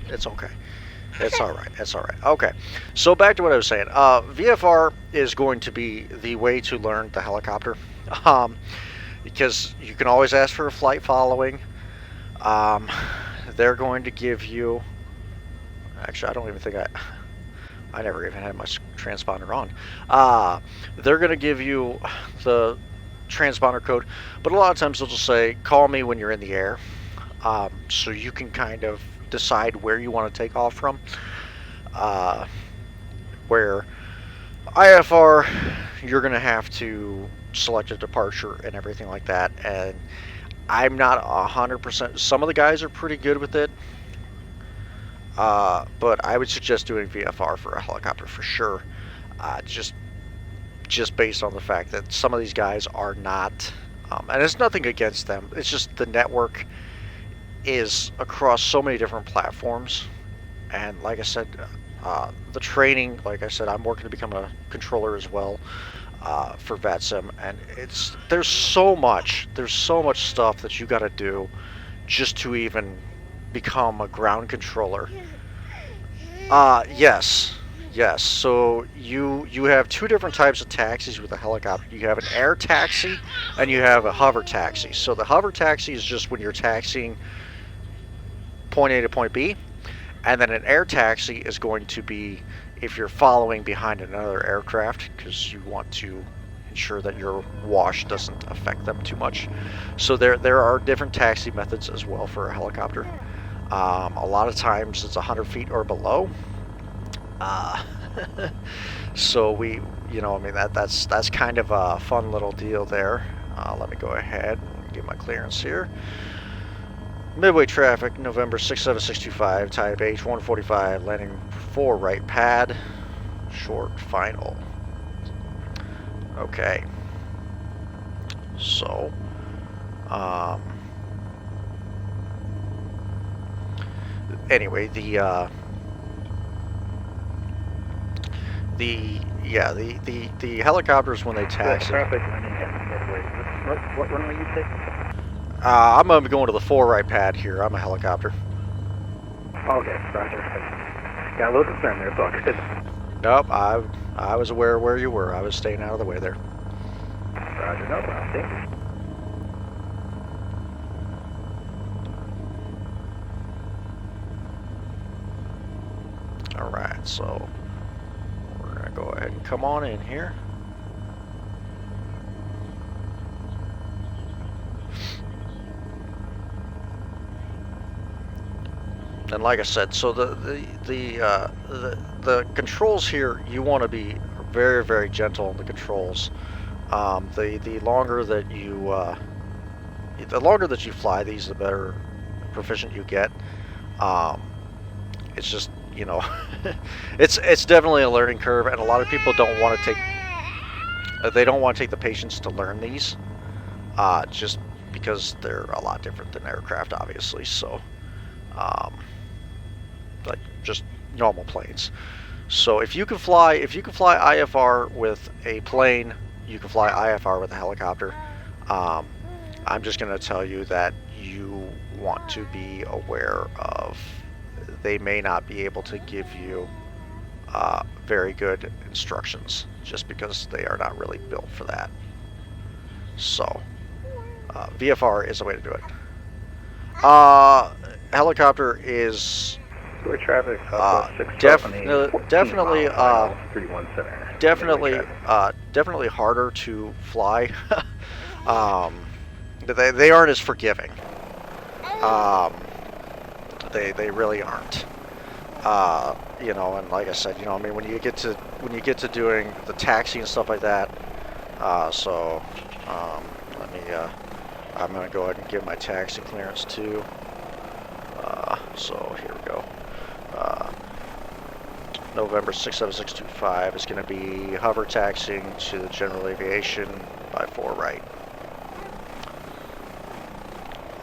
It's okay. It's all right. It's all right. Okay. So back to what I was saying. VFR is going to be the way to learn the helicopter, because you can always ask for a flight following. They're going to give you. Actually, I don't even think I never even had my transponder on. They're going to give you the transponder code, but a lot of times they'll just say, "Call me when you're in the air," so you can kind of decide where you want to take off from. Where IFR, you're going to have to select a departure and everything like that, and I'm not 100%. Some of the guys are pretty good with it, but I would suggest doing VFR for a helicopter for sure. Just just based on the fact that some of these guys are not, and it's nothing against them. It's just the network is across so many different platforms, and like I said, the training. Like I said, I'm working to become a controller as well for vatsim, and there's so much stuff that you got to do just to even become a ground controller. Yes. Yes. So you have two different types of taxis with a helicopter. You have an air taxi and you have a hover taxi. So the hover taxi is just when you're taxiing point A to point B, and then an air taxi is going to be if you're following behind another aircraft because you want to ensure that your wash doesn't affect them too much. So there are different taxi methods as well for a helicopter. A lot of times it's 100 feet or below. So I mean that's kind of a fun little deal there. Let me go ahead and get my clearance here. Midway traffic, November 67625, type H145, landing 4 right pad, short final. Okay. So, anyway, the helicopters when they taxi. Traffic landing at Midway. What runway you take? I'm gonna be going to the 4 right pad here. I'm a helicopter. Okay, roger. Got a little concern there, it's all good. Nope, I was aware of where you were. I was staying out of the way there. Roger, no problem. Thank you. Alright, so we're gonna go ahead and come on in here. And like I said, so the controls here, you want to be very, very gentle on the controls. The longer that you fly these, the better proficient you get. It's just, it's definitely a learning curve, and a lot of people don't want to take the patience to learn these, just because they're a lot different than aircraft, obviously. So, like just normal planes. So if you can fly IFR with a plane, you can fly IFR with a helicopter. I'm just going to tell you that you want to be aware of they may not be able to give you very good instructions just because they are not really built for that. So VFR is a way to do it. Helicopter is traffic, definitely definitely harder to fly. They aren't as forgiving. They really aren't. And like I said, I mean, when you get to doing the taxi and stuff like that, let me. I'm gonna go ahead and give my taxi clearance too. So here we go. November 67625 is going to be hover taxiing to the general aviation by 4 right.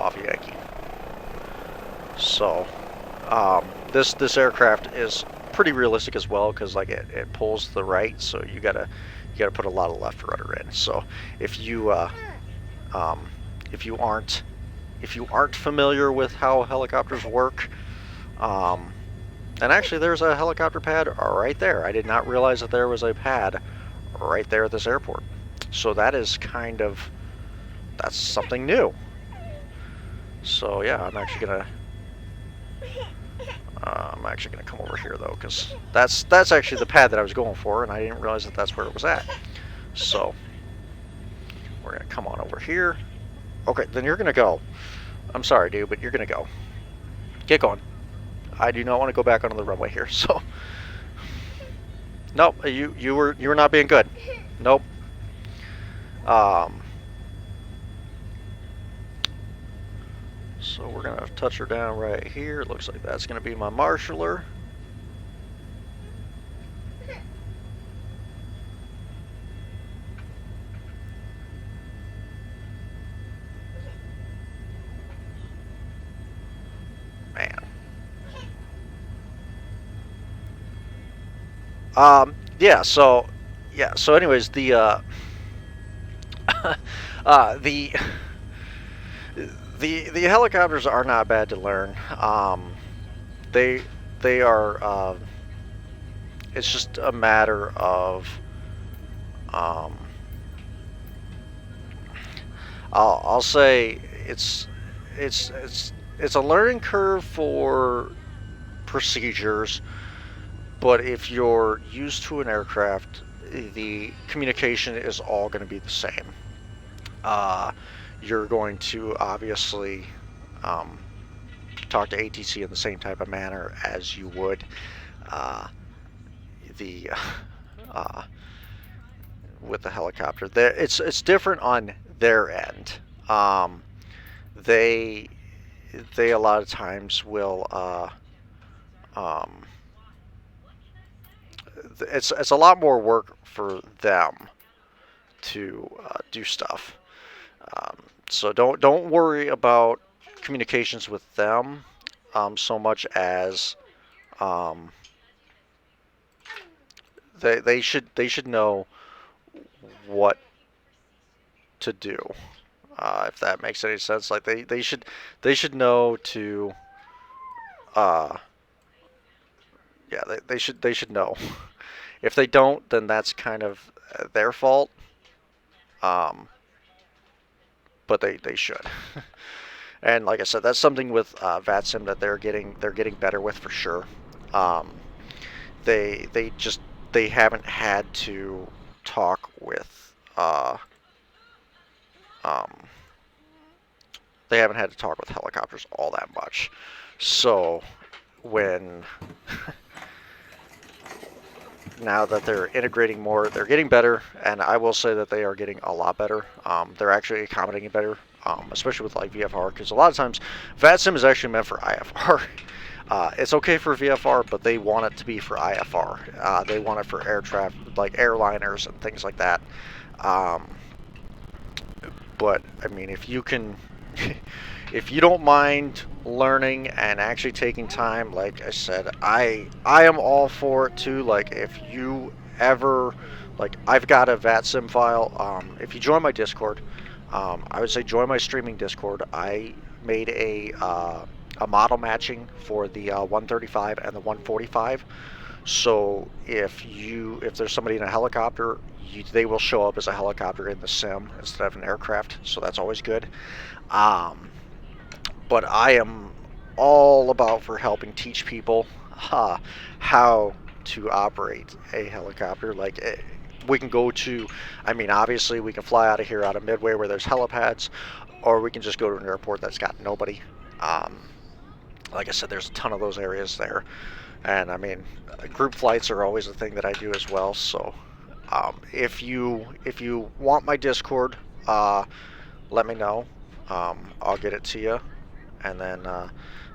Off Yankee. So, this aircraft is pretty realistic as well because like it pulls to the right, so you gotta put a lot of left rudder in. So if you aren't familiar with how helicopters work, and actually there's a helicopter pad right there. I did not realize that there was a pad right there at this airport. So that's something new. So yeah, I'm actually gonna come over here though, because that's actually the pad that I was going for, and I didn't realize that that's where it was at. So we're gonna come on over here. Okay, then you're gonna go. I'm sorry, dude, but you're gonna go. Get going. I do not want to go back onto the runway here. So, nope, you were not being good. Nope. So we're gonna touch her down right here. It looks like that's gonna be my marshaller. Yeah. So, yeah. So, anyways, the the helicopters are not bad to learn. They they are. It's just a matter of. Um, I'll say it's it's it's a learning curve for procedures, but if you're used to an aircraft, the communication is all going to be the same. Uh, you're going to obviously um, talk to ATC in the same type of manner as you would uh, the uh, with the helicopter. It's different on their end. Um, they they a lot of times will um, it's a lot more work for them to do stuff. So don't worry about communications with them so much as um, they should know what to do. If that makes any sense, like they should know to uh, yeah they should know. If they don't, then that's kind of their fault. Um, but they should. And like I said, that's something with vatsim that they're getting better with for sure. Um, they just they haven't had to talk with um, they haven't had to talk with helicopters all that much. So when now that they're integrating more, they're getting better, and I will say that they are getting a lot better. They're actually accommodating better, especially with like VFR, because a lot of times VATSIM is actually meant for IFR. It's okay for VFR, but they want it to be for IFR. They want it for air traffic, like airliners and things like that. Um, but I mean, if you can, if you don't mind learning and actually taking time, like I said, I am all for it too. Like if you ever, like I've got a VATSIM file. If you join my Discord, I would say join my streaming Discord. I made a model matching for the 135 and the 145. So if there's somebody in a helicopter, they will show up as a helicopter in the sim instead of an aircraft. So that's always good. Um, but I am all about for helping teach people how to operate a helicopter. Like we can go to, I mean, obviously we can fly out of here out of Midway where there's helipads, or we can just go to an airport that's got nobody. Um, like I said, there's a ton of those areas there. And I mean, group flights are always a thing that I do as well. So if you want my Discord, let me know. I'll get it to you, and then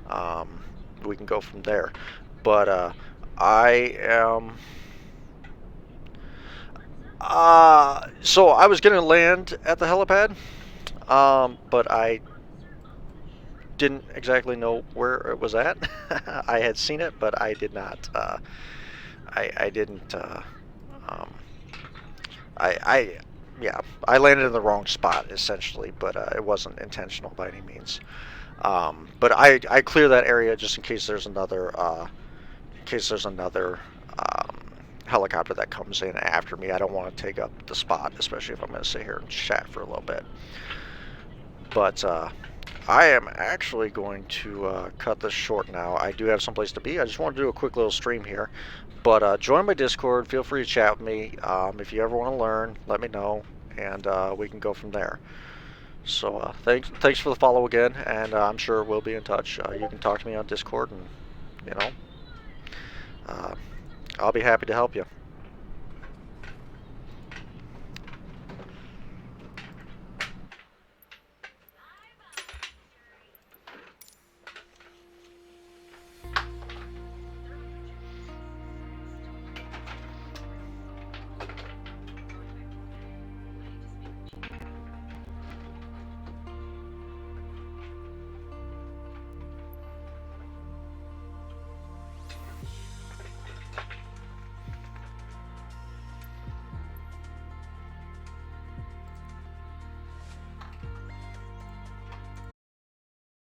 um, we can go from there. But I am. So I was gonna land at the helipad, but I didn't exactly know where it was at. I had seen it, but I did not. I didn't. I yeah, I landed in the wrong spot essentially, but it wasn't intentional by any means. But I clear that area just in case there's another um, helicopter that comes in after me. I don't want to take up the spot, especially if I'm going to sit here and chat for a little bit. But I am actually going to cut this short now. I do have someplace to be. I just want to do a quick little stream here. But join my Discord. Feel free to chat with me. If you ever want to learn, let me know, and we can go from there. So thanks for the follow again, and I'm sure we'll be in touch. You can talk to me on Discord, and you know, uh, I'll be happy to help you.